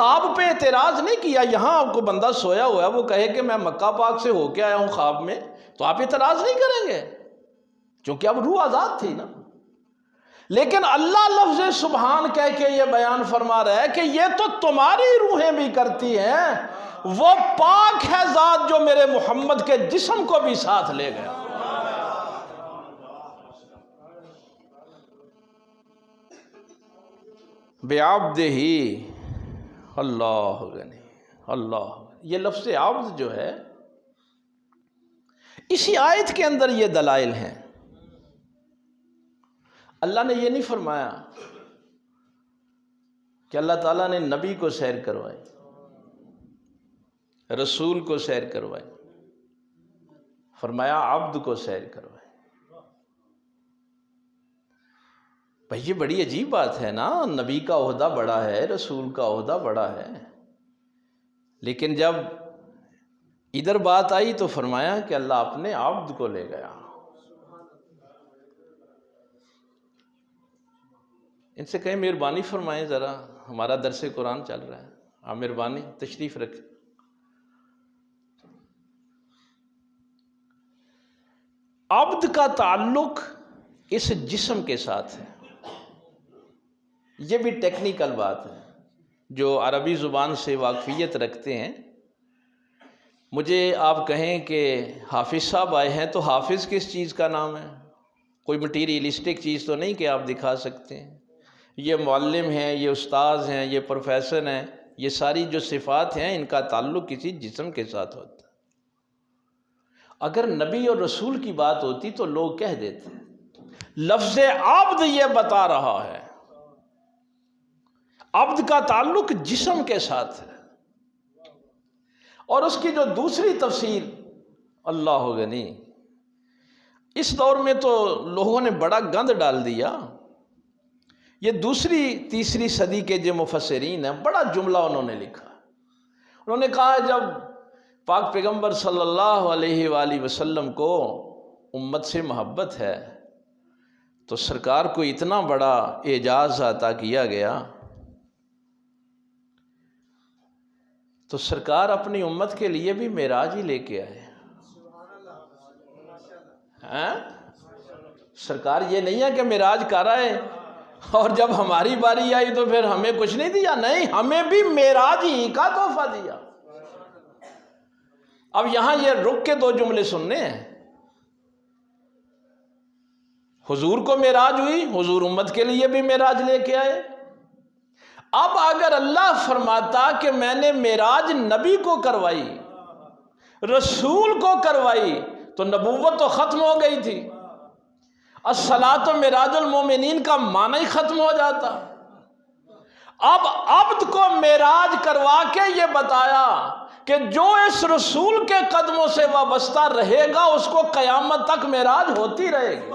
خواب پہ اعتراض نہیں کیا. یہاں آپ کو بندہ سویا ہوا ہے وہ کہے کہ میں مکہ پاک سے ہو کے آیا ہوں خواب میں، تو آپ اعتراض نہیں کریں گے کیونکہ اب روح آزاد تھی نا. لیکن اللہ لفظ سبحان کہہ کے یہ بیان فرما رہا ہے کہ یہ تو تمہاری روحیں بھی کرتی ہیں، وہ پاک ہے ذات جو میرے محمد کے جسم کو بھی ساتھ لے گیا. بعبدہ اللہ غنی اللہ. یہ لفظ عبد جو ہے اسی آیت کے اندر یہ دلائل ہیں. اللہ نے یہ نہیں فرمایا کہ اللہ تعالیٰ نے نبی کو سیر کروائی، رسول کو سیر کروائی، فرمایا عبد کو سیر کروائی. بھائی یہ بڑی عجیب بات ہے نا، نبی کا عہدہ بڑا ہے، رسول کا عہدہ بڑا ہے، لیکن جب ادھر بات آئی تو فرمایا کہ اللہ اپنے عبد کو لے گیا. ان سے کہیں مہربانی فرمائیں، ذرا ہمارا درس قرآن چل رہا ہے، آپ مہربانی تشریف رکھیں. عبد کا تعلق اس جسم کے ساتھ ہے. یہ بھی ٹیکنیکل بات ہے، جو عربی زبان سے واقفیت رکھتے ہیں. مجھے آپ کہیں کہ حافظ صاحب آئے ہیں، تو حافظ کس چیز کا نام ہے؟ کوئی مٹیریلسٹک چیز تو نہیں کہ آپ دکھا سکتے ہیں. یہ معلم ہیں، یہ استاذ ہیں، یہ پروفیسر ہیں، یہ ساری جو صفات ہیں ان کا تعلق کسی جسم کے ساتھ ہوتا ہے. اگر نبی اور رسول کی بات ہوتی تو لوگ کہہ دیتے. لفظ عبد یہ بتا رہا ہے عبد کا تعلق جسم کے ساتھ ہے. اور اس کی جو دوسری تفسیر اللہ غنی، اس دور میں تو لوگوں نے بڑا گند ڈال دیا. یہ دوسری تیسری صدی کے جو مفسرین ہیں بڑا جملہ انہوں نے لکھا. انہوں نے کہا جب پاک پیغمبر صلی اللہ علیہ وآلہ وسلم کو امت سے محبت ہے تو سرکار کو اتنا بڑا اعجاز عطا کیا گیا، تو سرکار اپنی امت کے لیے بھی معراج ہی لے کے آئے. سرکار یہ نہیں ہے کہ معراج کر آئے اور جب ہماری باری آئی تو پھر ہمیں کچھ نہیں دیا. نہیں، ہمیں بھی معراج ہی کا تحفہ دیا. اب یہاں یہ رک کے دو جملے سننے ہیں. حضور کو معراج ہوئی، حضور امت کے لیے بھی معراج لے کے آئے. اب اگر اللہ فرماتا کہ میں نے معراج نبی کو کروائی، رسول کو کروائی، تو نبوت تو ختم ہو گئی تھی. الصلاۃ معراج المومنین کا معنی ہی ختم ہو جاتا. اب عبد کو معراج کروا کے یہ بتایا کہ جو اس رسول کے قدموں سے وابستہ رہے گا اس کو قیامت تک معراج ہوتی رہے گی.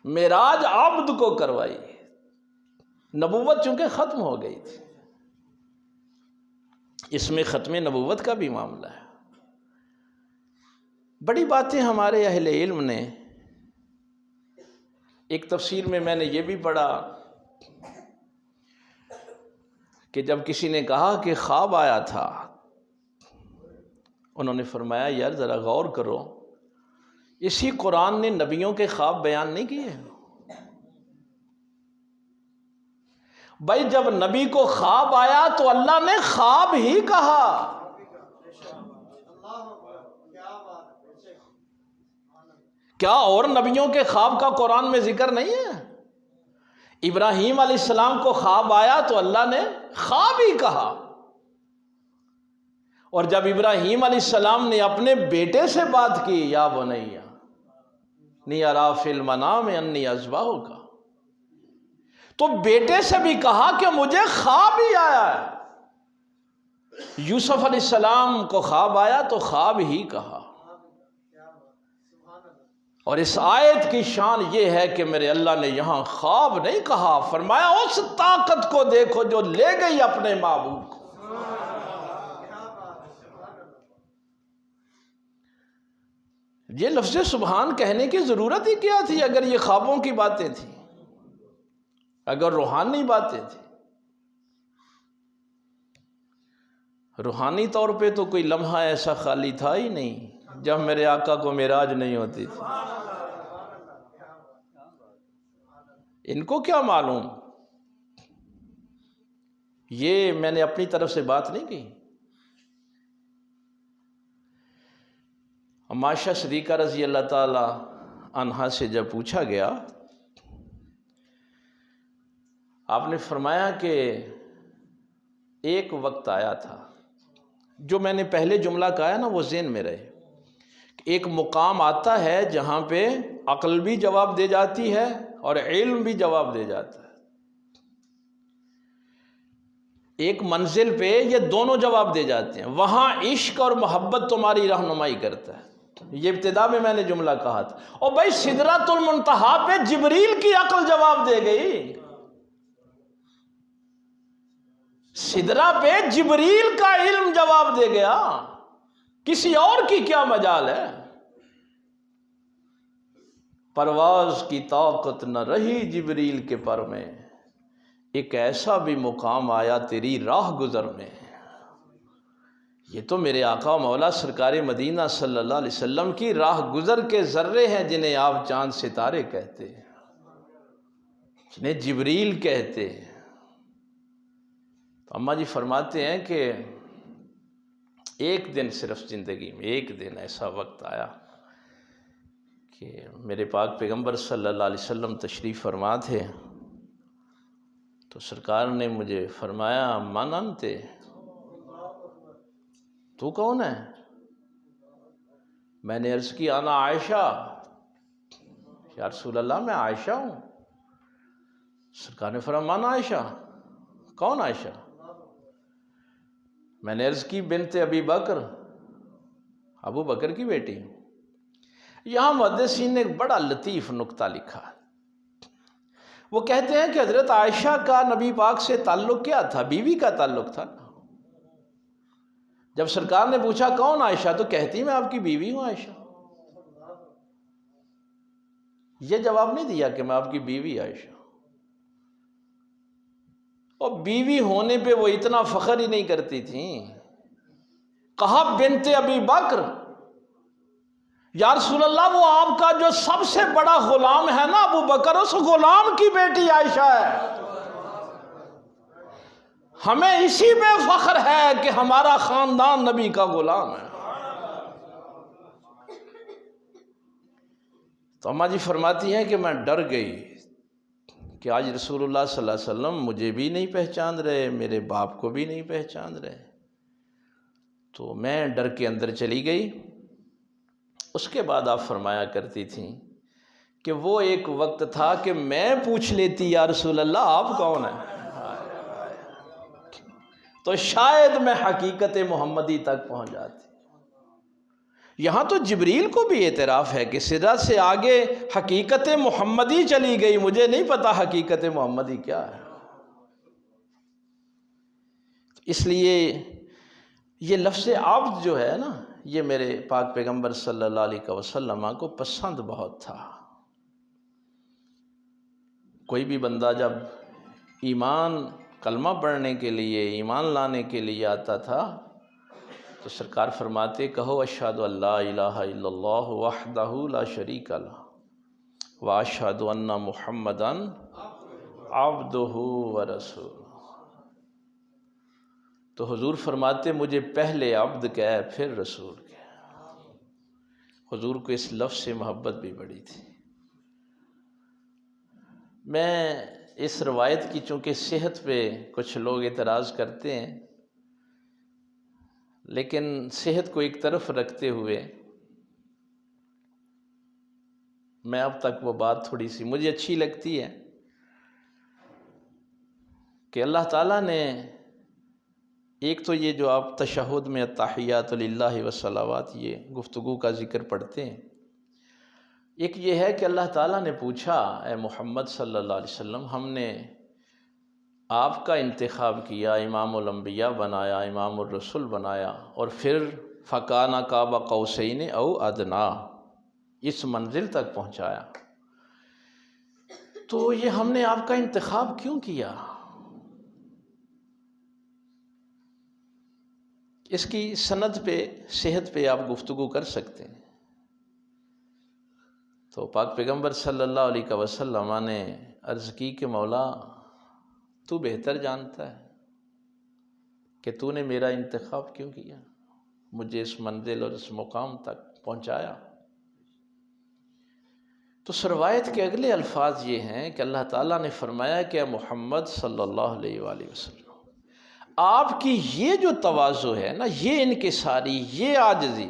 معراج عبد کو کروائی، نبوت چونکہ ختم ہو گئی تھی. اس میں ختم نبوت کا بھی معاملہ ہے. بڑی باتیں ہمارے اہل علم نے، ایک تفسیر میں نے یہ بھی پڑھا کہ جب کسی نے کہا کہ خواب آیا تھا، انہوں نے فرمایا یار ذرا غور کرو، اسی قرآن نے نبیوں کے خواب بیان نہیں کیے. بھائی جب نبی کو خواب آیا تو اللہ نے خواب ہی کہا. کیا اور نبیوں کے خواب کا قرآن میں ذکر نہیں ہے؟ ابراہیم علیہ السلام کو خواب آیا تو اللہ نے خواب ہی کہا. اور جب ابراہیم علیہ السلام نے اپنے بیٹے سے بات کی، یا بنیا انی اری فی المنام انی اذبحک، تو بیٹے سے بھی کہا کہ مجھے خواب ہی آیا ہے. یوسف علیہ السلام کو خواب آیا تو خواب ہی کہا. اور اس آیت کی شان یہ ہے کہ میرے اللہ نے یہاں خواب نہیں کہا، فرمایا اس طاقت کو دیکھو جو لے گئی اپنے معبود کو. یہ لفظ سبحان کہنے کی ضرورت ہی کیا تھی اگر یہ خوابوں کی باتیں تھیں، اگر روحانی باتیں تھیں؟ روحانی طور پہ تو کوئی لمحہ ایسا خالی تھا ہی نہیں جب میرے آقا کو معراج نہیں ہوتی تھی۔ ان کو کیا معلوم؟ یہ میں نے اپنی طرف سے بات نہیں کی۔ عائشہ صدیقہ رضی اللہ تعالی عنہا سے جب پوچھا گیا، آپ نے فرمایا کہ ایک وقت آیا تھا، جو میں نے پہلے جملہ کہا ہے نا وہ ذہن میں رہے، ایک مقام آتا ہے جہاں پہ عقل بھی جواب دے جاتی ہے اور علم بھی جواب دے جاتا ہے۔ ایک منزل پہ یہ دونوں جواب دے جاتے ہیں، وہاں عشق اور محبت تمہاری رہنمائی کرتا ہے۔ یہ ابتدا میں نے جملہ کہا تھا، اور بھائی سدرۃ المنتہا پہ جبریل کی عقل جواب دے گئی، سدرہ پہ جبریل کا علم جواب دے گیا، کسی اور کی کیا مجال ہے؟ پرواز کی طاقت نہ رہی جبریل کے پر میں، ایک ایسا بھی مقام آیا تیری راہ گزر میں۔ یہ تو میرے آقا مولا سرکار مدینہ صلی اللہ علیہ وسلم کی راہ گزر کے ذرے ہیں، جنہیں آپ چاند ستارے کہتے ہیں، جنہیں جبریل کہتے ہیں۔ تو اماں جی فرماتے ہیں کہ ایک دن صرف زندگی میں ایک دن ایسا وقت آیا کہ میرے پاک پیغمبر صلی اللہ علیہ وسلم تشریف فرما تھے، تو سرکار نے مجھے فرمایا من انت، تو کون ہے؟ میں نے عرض کی انا عائشہ، یا رسول اللہ میں عائشہ ہوں۔ سرکار نے فرمایا من عائشہ، کون عائشہ؟ میں نے عرض کی بنت ابی بکر، ابو بکر کی بیٹی ہوں۔ یہاں محدثین نے ایک بڑا لطیف نکتہ لکھا، وہ کہتے ہیں کہ حضرت عائشہ کا نبی پاک سے تعلق کیا تھا؟ بیوی کا تعلق تھا۔ جب سرکار نے پوچھا کون عائشہ، تو کہتی میں آپ کی بیوی ہوں عائشہ۔ یہ جواب نہیں دیا کہ میں آپ کی بیوی عائشہ، اور بیوی ہونے پہ وہ اتنا فخر ہی نہیں کرتی تھیں، کہا بنت ابی بکر، یا رسول اللہ وہ آپ کا جو سب سے بڑا غلام ہے نا ابو بکر، اس غلام کی بیٹی عائشہ ہے۔ ہمیں اسی پہ فخر ہے کہ ہمارا خاندان نبی کا غلام ہے۔ تو اماں جی فرماتی ہیں کہ میں ڈر گئی کہ آج رسول اللہ صلی اللہ علیہ وسلم مجھے بھی نہیں پہچان رہے، میرے باپ کو بھی نہیں پہچان رہے، تو میں ڈر کے اندر چلی گئی۔ اس کے بعد آپ فرمایا کرتی تھیں کہ وہ ایک وقت تھا کہ میں پوچھ لیتی یا رسول اللہ آپ کون ہیں، تو شاید میں حقیقت محمدی تک پہنچ جاتی۔ یہاں تو جبریل کو بھی اعتراف ہے کہ سدرہ سے آگے حقیقت محمدی چلی گئی، مجھے نہیں پتا حقیقت محمدی کیا ہے۔ اس لیے یہ لفظ عبد جو ہے نا، یہ میرے پاک پیغمبر صلی اللہ علیہ وسلم کو پسند بہت تھا۔ کوئی بھی بندہ جب ایمان کلمہ پڑھنے کے لیے، ایمان لانے کے لیے آتا تھا، تو سرکار فرماتے کہو اشہد ان لا الہ الا اللہ وحدہ لا شریک لہ واشہد ان محمدا عبدہ ورسولہ۔ تو حضور فرماتے مجھے پہلے عبد کہہ پھر رسول کہہ۔ حضور کو اس لفظ سے محبت بھی بڑی تھی۔ میں اس روایت کی چونکہ صحت پہ کچھ لوگ اعتراض کرتے ہیں، لیکن صحت کو ایک طرف رکھتے ہوئے میں اب تک وہ بات تھوڑی سی مجھے اچھی لگتی ہے کہ اللہ تعالیٰ نے ایک تو یہ جو آپ تشہد میں التحیات للہ والصلوات یہ گفتگو کا ذکر پڑھتے ہیں، ایک یہ ہے کہ اللہ تعالیٰ نے پوچھا اے محمد صلی اللہ علیہ وسلم، ہم نے آپ کا انتخاب کیا، امام الانبیاء بنایا، امام الرسل بنایا، اور پھر فکان قاب قوسین او ادنا، اس منزل تک پہنچایا، تو یہ ہم نے آپ کا انتخاب کیوں کیا؟ اس کی سند پہ، صحت پہ آپ گفتگو کر سکتے ہیں۔ تو پاک پیغمبر صلی اللہ علیہ وسلم نے عرض کی کہ مولا تو بہتر جانتا ہے کہ تو نے میرا انتخاب کیوں کیا، مجھے اس منزل اور اس مقام تک پہنچایا۔ تو روایت کے اگلے الفاظ یہ ہیں کہ اللہ تعالیٰ نے فرمایا کہ محمد صلی اللہ علیہ وآلہ وسلم، آپ کی یہ جو تواضع ہے نا، یہ انکساری، یہ عاجزی،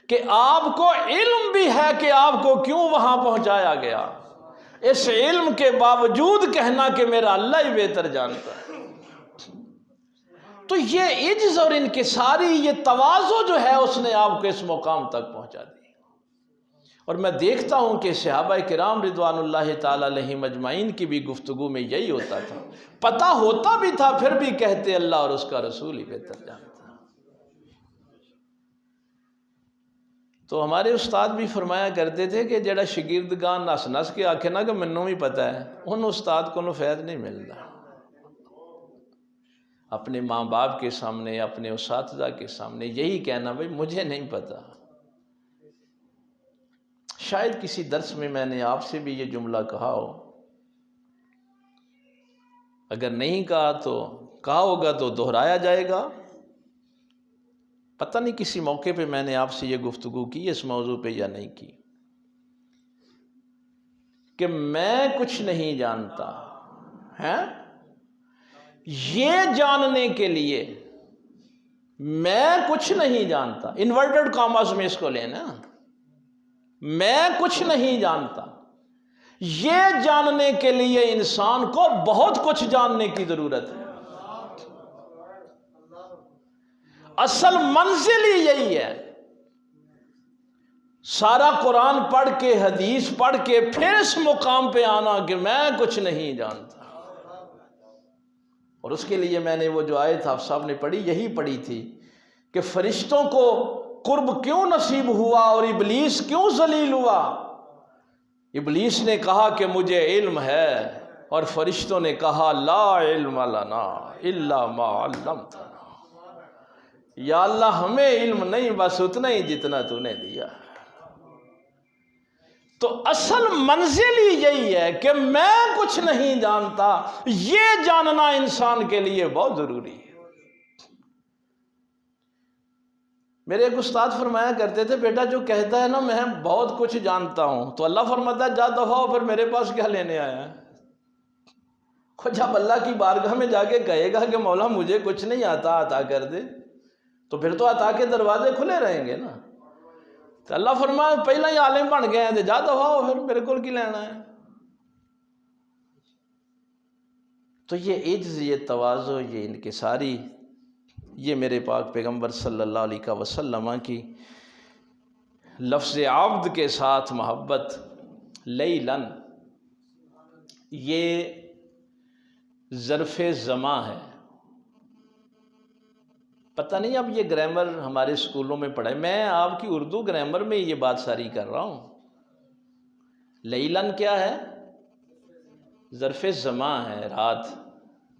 کہ آپ کو علم بھی ہے کہ آپ کو کیوں وہاں پہنچایا گیا، اس علم کے باوجود کہنا کہ میرا اللہ ہی بہتر جانتا ہے، تو یہ عجز اور انکساری، یہ تواضع جو ہے اس نے آپ کو اس مقام تک پہنچا دی۔ اور میں دیکھتا ہوں کہ صحابہ کرام رضوان اللہ تعالی علیہم اجمعین کی بھی گفتگو میں یہی ہوتا تھا، پتہ ہوتا بھی تھا پھر بھی کہتے اللہ اور اس کا رسول ہی بہتر جانتا۔ تو ہمارے استاد بھی فرمایا کرتے تھے کہ جڑا شاگردگان نس نس کے آکھے نا کہ منوں بھی پتہ ہے، ان استاد کو فیض نہیں ملتا۔ اپنے ماں باپ کے سامنے، اپنے اساتذہ کے سامنے یہی کہنا بھائی مجھے نہیں پتہ۔ شاید کسی درس میں میں نے آپ سے بھی یہ جملہ کہا ہو، اگر نہیں کہا تو کہا ہوگا تو دہرایا جائے گا۔ پتہ نہیں کسی موقع پہ میں نے آپ سے یہ گفتگو کی اس موضوع پہ یا نہیں کی، کہ میں کچھ نہیں جانتا ہے، یہ جاننے کے لیے میں کچھ نہیں جانتا، انورٹڈ کاماز میں اس کو لینا، میں کچھ نہیں جانتا، یہ جاننے کے لیے انسان کو بہت کچھ جاننے کی ضرورت ہے۔ اصل منزل ہی یہی ہے، سارا قرآن پڑھ کے، حدیث پڑھ کے، پھر اس مقام پہ آنا کہ میں کچھ نہیں جانتا۔ اور اس کے لیے میں نے وہ جو آیت آپ صاحب نے پڑھی یہی پڑھی تھی کہ فرشتوں کو قرب کیوں نصیب ہوا اور ابلیس کیوں ذلیل ہوا؟ ابلیس نے کہا کہ مجھے علم ہے، اور فرشتوں نے کہا لا علم لنا الا ما علمتنا، یا اللہ ہمیں علم نہیں، بس اتنا ہی جتنا تو نے دیا۔ تو اصل منزل ہی یہی ہے کہ میں کچھ نہیں جانتا، یہ جاننا انسان کے لیے بہت ضروری ہے۔ میرے ایک استاد فرمایا کرتے تھے بیٹا جو کہتا ہے نا میں بہت کچھ جانتا ہوں، تو اللہ فرماتا ہے جا دفعہ ہو، پھر میرے پاس کیا لینے آیا ہے؟ جب اللہ کی بارگاہ میں جا کے کہے گا کہ مولا مجھے کچھ نہیں آتا، عطا کر دے، تو پھر تو عطا کے دروازے کھلے رہیں گے نا۔ تو اللہ فرمایا پہلا ہی عالم بن گئے ہیں، جا دفعہ ہو، پھر میرے کو کی لینا ہے؟ تو یہ عجز، یہ تواضع، یہ انکساری، یہ میرے پاک پیغمبر صلی اللہ علیہ وسلم کی لفظ عبد کے ساتھ محبت، لیلن، یہ ظرف زماں ہے۔ پتہ نہیں اب یہ گرامر ہمارے اسکولوں میں پڑھا ہے، میں آپ کی اردو گرامر میں یہ بات ساری کر رہا ہوں۔ لیلن کیا ہے؟ ظرف زماں ہے، رات۔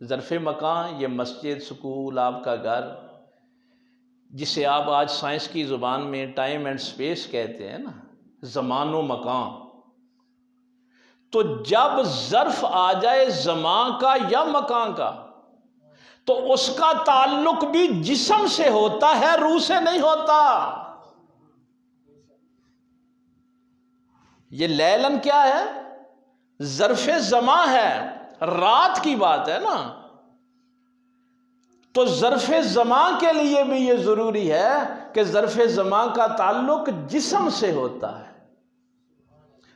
ظرف مکان، یہ مسجد، سکول، آپ کا گھر، جسے آپ آج سائنس کی زبان میں ٹائم اینڈ سپیس کہتے ہیں نا، زمان و مکان۔ تو جب ظرف آ جائے زمان کا یا مکان کا، تو اس کا تعلق بھی جسم سے ہوتا ہے، روح سے نہیں ہوتا۔ یہ لیلن کیا ہے؟ ظرف زمان ہے، رات کی بات ہے نا۔ تو ظرف زمان کے لیے بھی یہ ضروری ہے کہ ظرف زمان کا تعلق جسم سے ہوتا ہے۔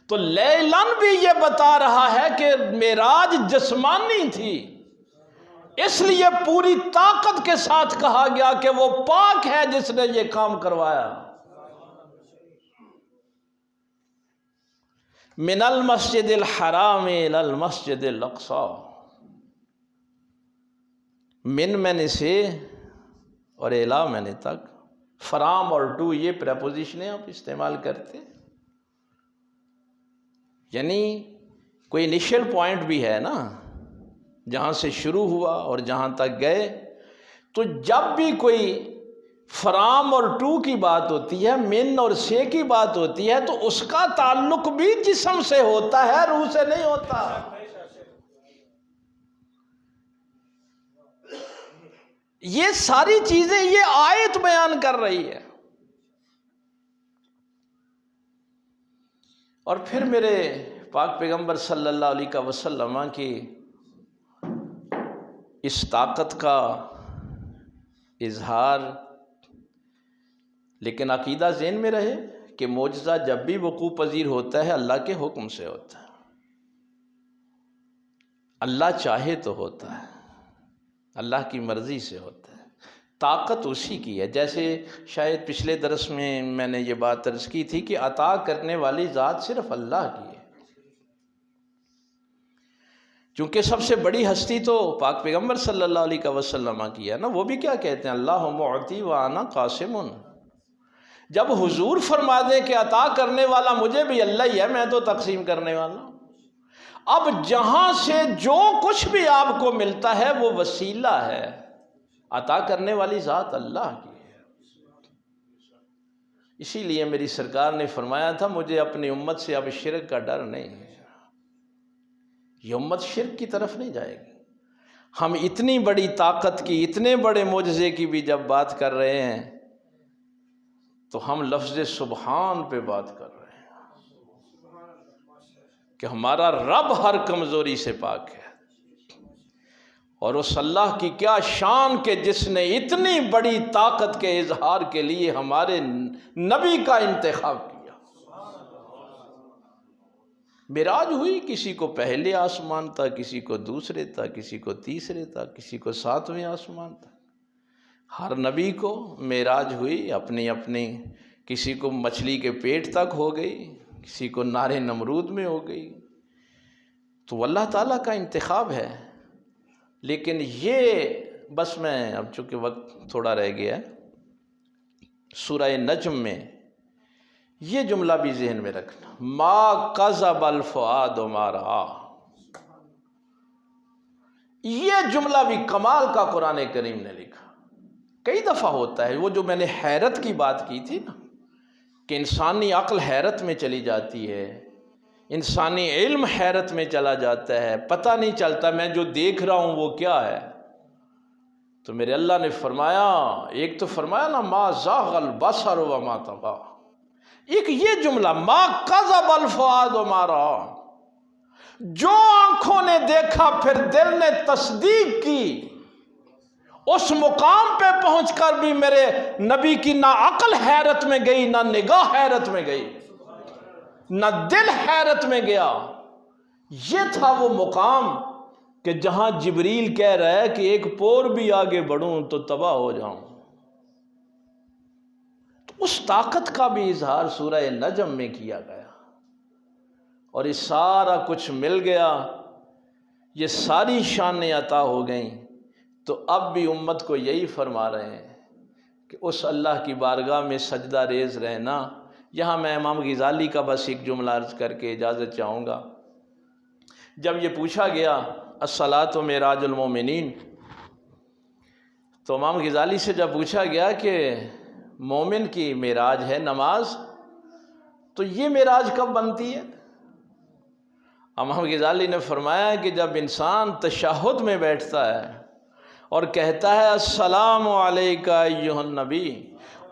تو لیلن بھی یہ بتا رہا ہے کہ معراج جسمانی تھی، اس لیے پوری طاقت کے ساتھ کہا گیا کہ وہ پاک ہے جس نے یہ کام کروایا۔ من المسجد الحرام الی المسجد الاقصی، من میں نے سے اور الا میں نے تک، فرام اور ٹو یہ پریپوزیشنیں آپ استعمال کرتے ہیں۔ یعنی کوئی انیشل پوائنٹ بھی ہے نا، جہاں سے شروع ہوا اور جہاں تک گئے. تو جب بھی کوئی فرام اور ٹو کی بات ہوتی ہے، من اور سے کی بات ہوتی ہے، تو اس کا تعلق بھی جسم سے ہوتا ہے، روح سے نہیں ہوتا. یہ ساری چیزیں یہ آیت بیان کر رہی ہے. اور پھر میرے پاک پیغمبر صلی اللہ علیہ وسلم کی اس طاقت کا اظہار، لیکن عقیدہ ذہن میں رہے کہ معجزہ جب بھی وقوع پذیر ہوتا ہے اللہ کے حکم سے ہوتا ہے. اللہ چاہے تو ہوتا ہے، اللہ کی مرضی سے ہوتا ہے. طاقت اسی کی ہے. جیسے شاید پچھلے درس میں نے یہ بات عرض کی تھی کہ عطا کرنے والی ذات صرف اللہ کی ہے. چونکہ سب سے بڑی ہستی تو پاک پیغمبر صلی اللہ علیہ وسلم کی ہے نا. وہ بھی کیا کہتے ہیں؟ اللہ معطی وانا قاسم. جب حضور فرما دیں کہ عطا کرنے والا مجھے بھی اللہ ہی ہے، میں تو تقسیم کرنے والا ہوں. اب جہاں سے جو کچھ بھی آپ کو ملتا ہے وہ وسیلہ ہے، عطا کرنے والی ذات اللہ کی ہے. اسی لیے میری سرکار نے فرمایا تھا مجھے اپنی امت سے اب شرک کا ڈر نہیں ہے. یہ امت شرک کی طرف نہیں جائے گی. ہم اتنی بڑی طاقت کی، اتنے بڑے معجزے کی بھی جب بات کر رہے ہیں تو ہم لفظ سبحان پہ بات کر رہے ہیں کہ ہمارا رب ہر کمزوری سے پاک ہے. اور اس اللہ کی کیا شان کہ جس نے اتنی بڑی طاقت کے اظہار کے لیے ہمارے نبی کا انتخاب کیا. معراج ہوئی، کسی کو پہلے آسمان تھا، کسی کو دوسرے تھا، کسی کو تیسرے تھا، کسی کو 7ویں آسمان تھا. ہر نبی کو معراج ہوئی اپنی اپنی. کسی کو مچھلی کے پیٹ تک ہو گئی، کسی کو نار نمرود میں ہو گئی. تو اللہ تعالیٰ کا انتخاب ہے. لیکن یہ بس میں اب چونکہ وقت تھوڑا رہ گیا ہے، سورہ نجم میں یہ جملہ بھی ذہن میں رکھنا، ما کذب الفؤاد ما رأى. یہ جملہ بھی کمال کا قرآن کریم نے لکھا. کئی دفعہ ہوتا ہے وہ جو میں نے حیرت کی بات کی تھی نا، کہ انسانی عقل حیرت میں چلی جاتی ہے، انسانی علم حیرت میں چلا جاتا ہے، پتہ نہیں چلتا میں جو دیکھ رہا ہوں وہ کیا ہے. تو میرے اللہ نے فرمایا، ایک تو فرمایا نا ما زاغ البصر وما طغى، ایک یہ جملہ ما کذب الفؤاد ما رأى، جو آنکھوں نے دیکھا پھر دل نے تصدیق کی. اس مقام پہ پہنچ کر بھی میرے نبی کی نہ عقل حیرت میں گئی، نہ نگاہ حیرت میں گئی، نہ دل حیرت میں گیا. یہ تھا وہ مقام کہ جہاں جبریل کہہ رہا ہے کہ ایک پور بھی آگے بڑھوں تو تباہ ہو جاؤں. تو اس طاقت کا بھی اظہار سورہ نجم میں کیا گیا. اور یہ سارا کچھ مل گیا، یہ ساری شانیں عطا ہو گئیں. تو اب بھی امت کو یہی فرما رہے ہیں کہ اس اللہ کی بارگاہ میں سجدہ ریز رہنا. یہاں میں امام غزالی کا بس ایک جملہ عرض کر کے اجازت چاہوں گا. جب یہ پوچھا گیا الصلاۃ معراج المومنین، تو امام غزالی سے جب پوچھا گیا کہ مومن کی معراج ہے نماز، تو یہ معراج کب بنتی ہے؟ امام غزالی نے فرمایا کہ جب انسان تشہد میں بیٹھتا ہے اور کہتا ہے السلام علیکہ ایھا النبی،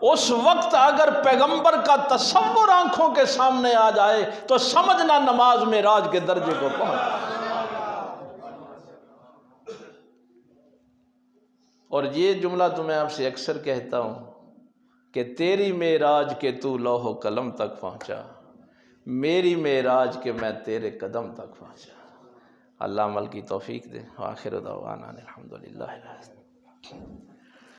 اس وقت اگر پیغمبر کا تصور آنکھوں کے سامنے آ جائے تو سمجھنا نماز معراج کے درجے کو پہنچا. اور یہ جملہ تو میں آپ سے اکثر کہتا ہوں کہ تیری معراج کے تو لوح و قلم تک پہنچا، میری معراج کے میں تیرے قدم تک پہنچا. اللہ عمل کی توفیق دے. آخر دعوانا الحمدللہ.